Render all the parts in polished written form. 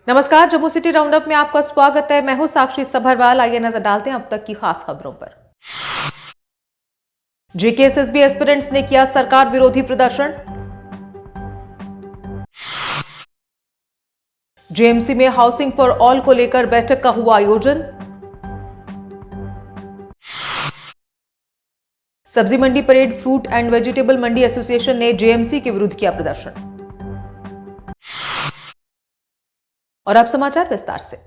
नमस्कार, Jammu city roundup में आपका स्वागत है। मैं हूं साक्षी सभरवाल। आइए नजर डालते हैं अब तक की खास खबरों पर। जेकेएसएसबी एस्पिरेंट्स ने किया सरकार विरोधी प्रदर्शन। जेएमसी में हाउसिंग फॉर ऑल को लेकर बैठक का हुआ आयोजन। सब्जी मंडी parade fruit and vegetable mandi association ने जेएमसी के विरुद्ध किया प्रदर्शन। और अब समाचार विस्तार से।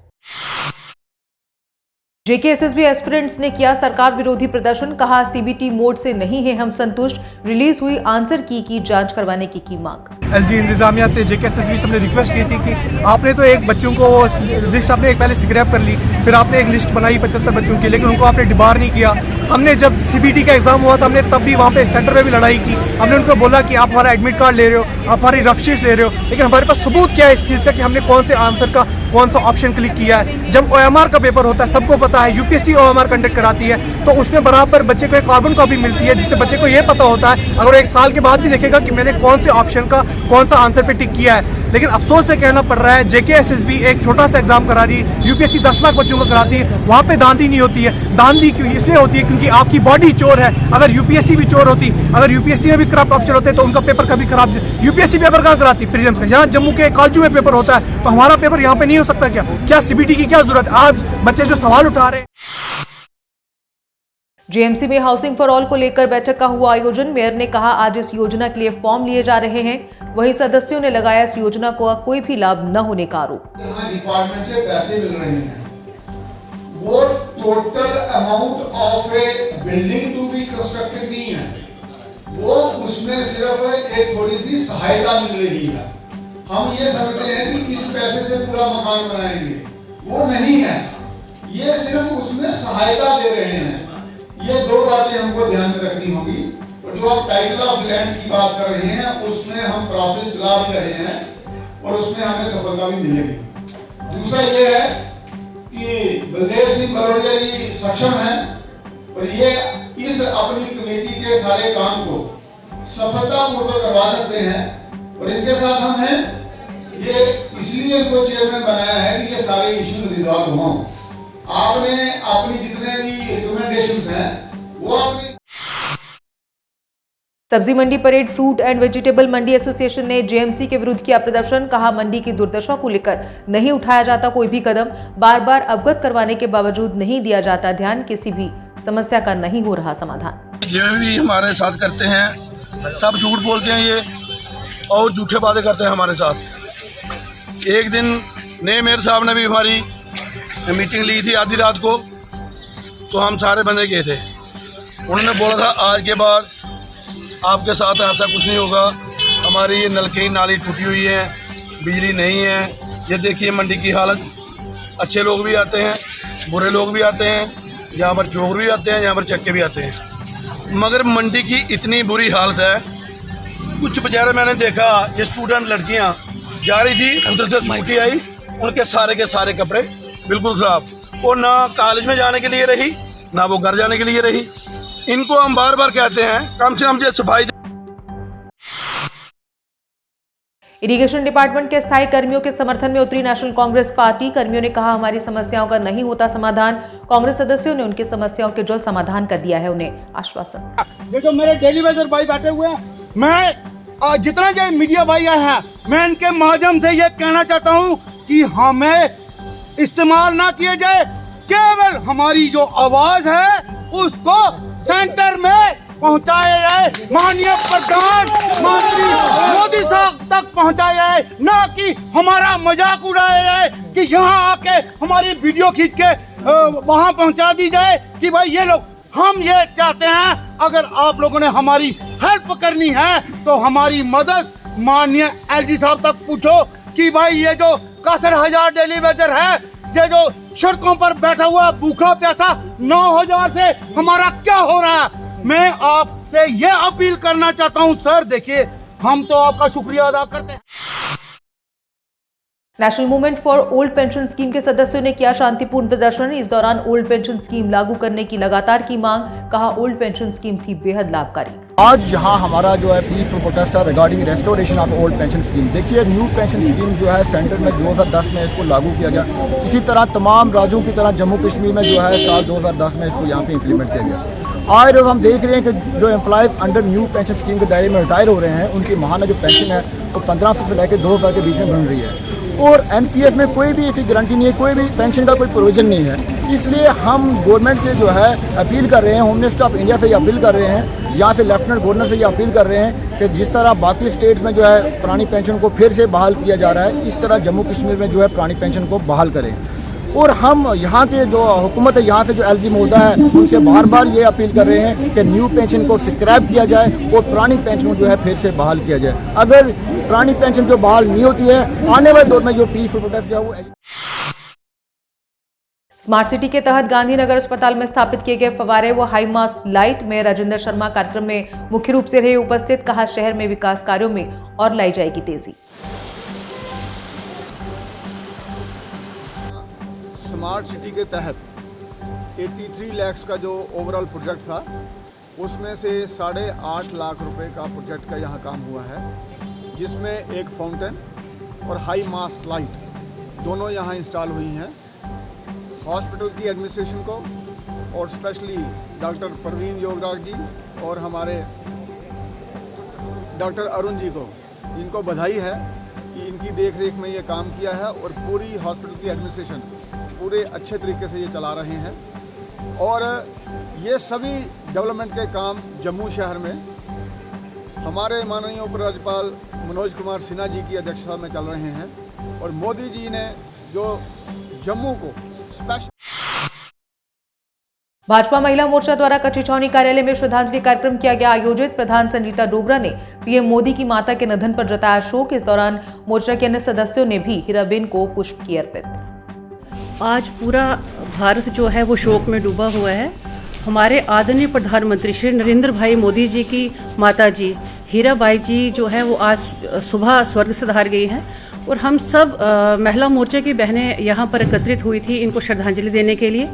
जेकेएसएसबी एस्पिरेंट्स ने किया सरकार विरोधी प्रदर्शन। कहा, सीबीटी मोड से नहीं है हम संतुष्ट। रिलीज हुई आंसर की जांच करवाने की मांग। एलजी इंतजामिया से जेकेएसएसबी से हमने रिक्वेस्ट की थी कि आपने तो एक बच्चों को लिस्ट आपने एक पहले स्क्रैप कर ली, फिर आपने एक लिस्ट बनाई 75 बच्चों की, लेकिन उनको आपने डिबार नहीं किया। हमने जब सीबीटी का एग्जाम हुआ था हमने तब भी वहाँ पे सेंटर में भी लड़ाई की। हमने उनको बोला कि आप हमारा एडमिट कार्ड ले रहे हो, आप हमारी रफशीट ले रहे हो, लेकिन हमारे पास सबूत क्या है इस चीज़ का कि हमने कौन से आंसर का कौन सा ऑप्शन क्लिक किया है। जब ओएमआर का पेपर होता है सबको पता है, यूपीएससी ओएमआर कंडक्ट कराती है, तो उसमें बराबर बच्चे को एक कार्बन कॉपी मिलती है जिससे बच्चे को ये पता होता है अगर 1 साल के बाद भी देखेगा कि मैंने कौन से ऑप्शन का कौन सा आंसर पे टिक किया है। लेकिन अफसोस से कहना पड़ रहा है जेकेएसएसबी एक छोटा सा एग्जाम करा रही है, यूपीएससी 10 लाख बच्चों को कराती है, वहाँ पे दांधी नहीं होती है। दांधी क्यों इसलिए होती है क्योंकि आपकी बॉडी चोर है। अगर यूपीएससी भी चोर होती, अगर यूपीएससी में भी करप्ट ऑप्शन होते तो उनका पेपर कभी खराब, यूपीएससी पेपर कहाँ कराती प्रीलिम्स का, यहाँ जम्मू के कॉलेजों में पेपर होता है, तो हमारा पेपर यहाँ पे नहीं हो सकता क्या सीबीटी की क्या जरूरत है? आज बच्चे जो सवाल उठा रहे हैं। जेएमसी में हाउसिंग फॉर ऑल को लेकर बैठक का हुआ आयोजन। मेयर ने कहा, आज इस योजना के लिए फॉर्म लिए जा रहे हैं। वहीं सदस्यों ने लगाया इस योजना को कोई भी लाभ न होने का आरोप। डिपार्टमेंट से पैसे मिल रहे हैं, वो total amount of a building to be constructed नहीं है, वो उसमें सिर्फ एक थोड़ी सी सहायता मिल रही है। हम ये समझते हैं कि इस पैसे से पूरा मकान बनाएंगे, वो नहीं है, ये सिर्फ उसमें सहायता दे रहे हैं। ये 2 बातें हमको ध्यान में रखनी होगी। और जो आप टाइटल ऑफ लैंड की बात कर रहे हैं उसमें हम प्रोसेस चला भी रहे हैं और उसमें हमें सफलता भी मिलेगी। दूसरा ये है कि बलदेव सिंह भदौरिया जी सक्षम हैं और ये इस अपनी कमेटी के सारे काम को सफलतापूर्वक करवा सकते हैं और इनके साथ हम हैं। ये इसलिए इनको चेयरमैन बनाया है कि ये सारे इश्यूज रिजॉल्व हों। आपने अपनी जितने भी रिकमेंडेशंस हैं वो अपनी। सब्जी मंडी parade fruit and vegetable mandi association ने जेएमसी के विरुद्ध किया प्रदर्शन। कहा, मंडी की दुर्दशा को लेकर नहीं उठाया जाता कोई भी कदम, बार बार अवगत करवाने के बावजूद नहीं दिया जाता ध्यान, किसी भी समस्या का नहीं हो रहा समाधान। ये भी हमारे साथ करते हैं, सब झूठ बोलते हैं ये और झूठे वादे करते हैं हमारे साथ। एक दिन नए मेयर साहब ने भी हमारी मीटिंग ली थी आधी रात को, तो हम सारे बंदे गए थे। उन्होंने बोला था आज के बाद आपके साथ ऐसा कुछ नहीं होगा, हमारी ये नलके नाली टूटी हुई है, बिजली नहीं है, ये देखिए मंडी की हालत। अच्छे लोग भी आते हैं, बुरे लोग भी आते हैं, यहाँ पर चोर भी आते हैं, यहाँ पर चक्के भी आते हैं, मगर मंडी की इतनी बुरी हालत है। कुछ बेचारे मैंने देखा ये स्टूडेंट लड़कियाँ जा रही थी, उधर से स्कूटी आई, उनके सारे के सारे कपड़े बिल्कुल खराब, वो ना कॉलेज में जाने के लिए रही ना वो घर जाने के लिए रही। इनको हम बार बार कहते हैं कम से कम ये सफाई। इरिगेशन डिपार्टमेंट के स्थायी कर्मियों के समर्थन में उतरी नेशनल कांग्रेस पार्टी। कर्मियों ने कहा, हमारी समस्याओं का नहीं होता समाधान। कांग्रेस सदस्यों ने उनकी समस्याओं के जल्द समाधान का दिया है उन्हें आश्वासन। ये जो मेरे डेली वेजर भाई बैठे हुए हैं, मैं जितना जो मीडिया भाई आए हैं, मैं इनके माध्यम से ये कहना चाहता हूँ कि हमें इस्तेमाल ना किए जाए, केवल हमारी जो आवाज है उसको सेंटर में पहुंचाया जाए, माननीय प्रधानमंत्री मोदी साहब तक पहुंचाया जाए, ना कि हमारा मजाक उड़ाया जाए कि यहाँ आके हमारी वीडियो खींच के वहां पहुंचा दी जाए कि भाई ये लोग। हम ये चाहते हैं अगर आप लोगों ने हमारी हेल्प करनी है तो हमारी मदद माननीय एलजी साहब तक पूछो कि भाई ये जो 61,000 डेली वेजर है, ये जो सड़कों पर बैठा हुआ भूखा प्यासा 9,000 से हमारा क्या हो रहा है। मैं आपसे ये अपील करना चाहता हूं सर, देखिए हम तो आपका शुक्रिया अदा करते हैं। National movement for old pension scheme के सदस्यों ने किया शांतिपूर्ण प्रदर्शन। इस दौरान ओल्ड पेंशन स्कीम लागू करने की लगातार की मांग। कहा, ओल्ड पेंशन स्कीम थी बेहद लाभकारी। आज यहाँ हमारा जो है पीसफुल प्रोटेस्ट है regarding restoration of old pension scheme. देखिए न्यू पेंशन स्कीम जो है सेंटर में 2010 में इसको लागू किया गया, इसी तरह तमाम राज्यों की तरह जम्मू कश्मीर में जो है साल 2010 में इसको यहाँ पे इम्प्लीमेंट किया गया। आज रोज़ हम देख रहे हैं कि जो employees under new pension scheme के दायरे में रिटायर हो रहे हैं उनकी माहाना जो पेंशन है वो 1500 से लेकर 2000 के बीच में बन रही है, और एनपीएस में कोई भी ऐसी गारंटी नहीं है, कोई भी पेंशन का कोई प्रोविजन नहीं है। इसलिए हम गवर्नमेंट से जो है अपील कर रहे हैं, होम मिनिस्टर ऑफ इंडिया से ये अपील कर रहे हैं, यहाँ से लेफ्टिनेंट गवर्नर से ये अपील कर रहे हैं कि जिस तरह बाकी स्टेट्स में जो है पुरानी पेंशन को फिर से बहाल किया जा रहा है, इस तरह जम्मू कश्मीर में जो है पुरानी पेंशन को बहाल करें। और हम यहाँ के जो हुकूमत है, यहाँ से जो एलजी महोदय है, उनसे बार बार ये अपील कर रहे हैं कि न्यू पेंशन को स्क्रैप किया जाए और पुरानी पेंशन को जो है फिर से बहाल किया जाए। अगर पुरानी पेंशन जो बहाल नहीं होती है, आने वाले दौर में जो पीसफुल प्रोटेस्ट जो है वो स्मार्ट सिटी के तहत गांधीनगर अस्पताल में स्थापित किए गए फव्वारे व हाई मास्ट लाइट में राजेंद्र शर्मा कार्यक्रम में मुख्य रूप से रहे उपस्थित। कहा शहर में विकास कार्यों में और लाई जाएगी तेजी। स्मार्ट सिटी के तहत 83 लाख का जो ओवरऑल प्रोजेक्ट था उसमें से 8.5 लाख रुपए का प्रोजेक्ट का यहाँ काम हुआ है, जिसमें एक फाउंटेन और हाई मास्ट लाइट दोनों यहाँ इंस्टॉल हुई हैं। हॉस्पिटल की एडमिनिस्ट्रेशन को और स्पेशली डॉक्टर परवीन योगराज जी और हमारे डॉक्टर अरुण जी को, इनको बधाई है कि इनकी देख रेख में ये काम किया है और पूरी हॉस्पिटल की एडमिनिस्ट्रेशन पूरे अच्छे तरीके से ये चला रहे हैं। और ये सभी डेवलपमेंट के काम जम्मू शहर में हमारे माननीय उपराज्यपाल मनोज कुमार सिन्हा जी की अध्यक्षता में चल रहे हैं, और मोदी जी ने जो जम्मू को स्पेशल। भाजपा महिला मोर्चा द्वारा कचिछौनी कार्यालय में श्रद्धांजलि कार्यक्रम किया गया आयोजित। प्रधान संजीता डोगरा ने पीएम मोदी की माता के निधन पर जताया शोक। इस दौरान मोर्चा के अन्य सदस्यों ने भी हीराबेन को पुष्प किए अर्पित। आज पूरा भारत जो है वो शोक में डूबा हुआ है। हमारे आदरणीय प्रधानमंत्री श्री नरेंद्र भाई मोदी जी की माता जी हीराबाई जी जो है वो आज सुबह स्वर्ग से धार गई हैं, और हम सब महिला मोर्चा की बहनें यहाँ पर एकत्रित हुई थी इनको श्रद्धांजलि देने के लिए,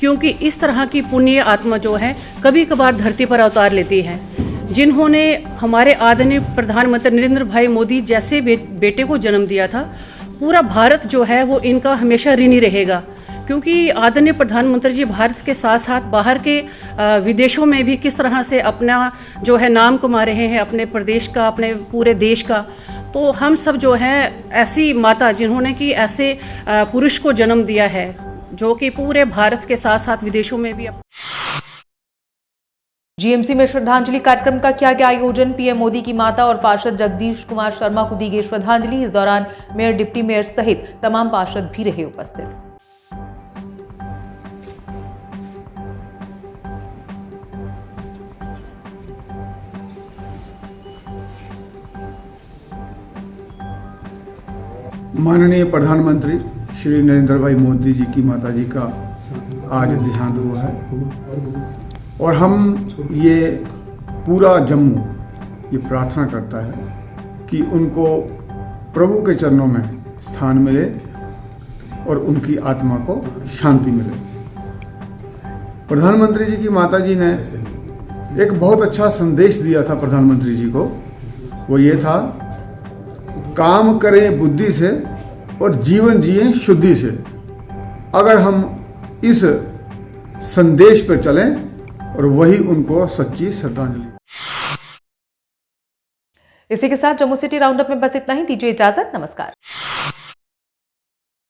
क्योंकि इस तरह की पुण्य आत्मा जो है कभी कभार धरती पर अवतार लेती है। जिन्होंने हमारे आदरणीय प्रधानमंत्री नरेंद्र भाई मोदी जैसे बेटे को जन्म दिया था, पूरा भारत जो है वो इनका हमेशा ऋणी रहेगा, क्योंकि आदरणीय प्रधानमंत्री जी भारत के साथ साथ बाहर के विदेशों में भी किस तरह से अपना जो है नाम कमा रहे हैं, अपने प्रदेश का, अपने पूरे देश का। तो हम सब जो है ऐसी माता जिन्होंने कि ऐसे पुरुष को जन्म दिया है जो कि पूरे भारत के साथ साथ विदेशों में भी। जीएमसी में श्रद्धांजलि कार्यक्रम का किया गया आयोजन। पीएम मोदी की माता और पार्षद जगदीश कुमार शर्मा को दी गई श्रद्धांजलि। इस दौरान मेयर, डिप्टी मेयर सहित तमाम पार्षद भी रहे उपस्थित। माननीय प्रधानमंत्री श्री नरेंद्र भाई मोदी जी की माता जी का आज देहांत हुआ है, और हम ये पूरा जम्मू ये प्रार्थना करता है कि उनको प्रभु के चरणों में स्थान मिले और उनकी आत्मा को शांति मिले। प्रधानमंत्री जी की माता जी ने एक बहुत अच्छा संदेश दिया था प्रधानमंत्री जी को, वो ये था, काम करें बुद्धि से और जीवन जिए शुद्धि से। अगर हम इस संदेश पर चलें और वही उनको सच्ची श्रद्धांजलि। इसी के साथ जम्मू सिटी राउंडअप में बस इतना ही। दीजिए इजाजत। नमस्कार।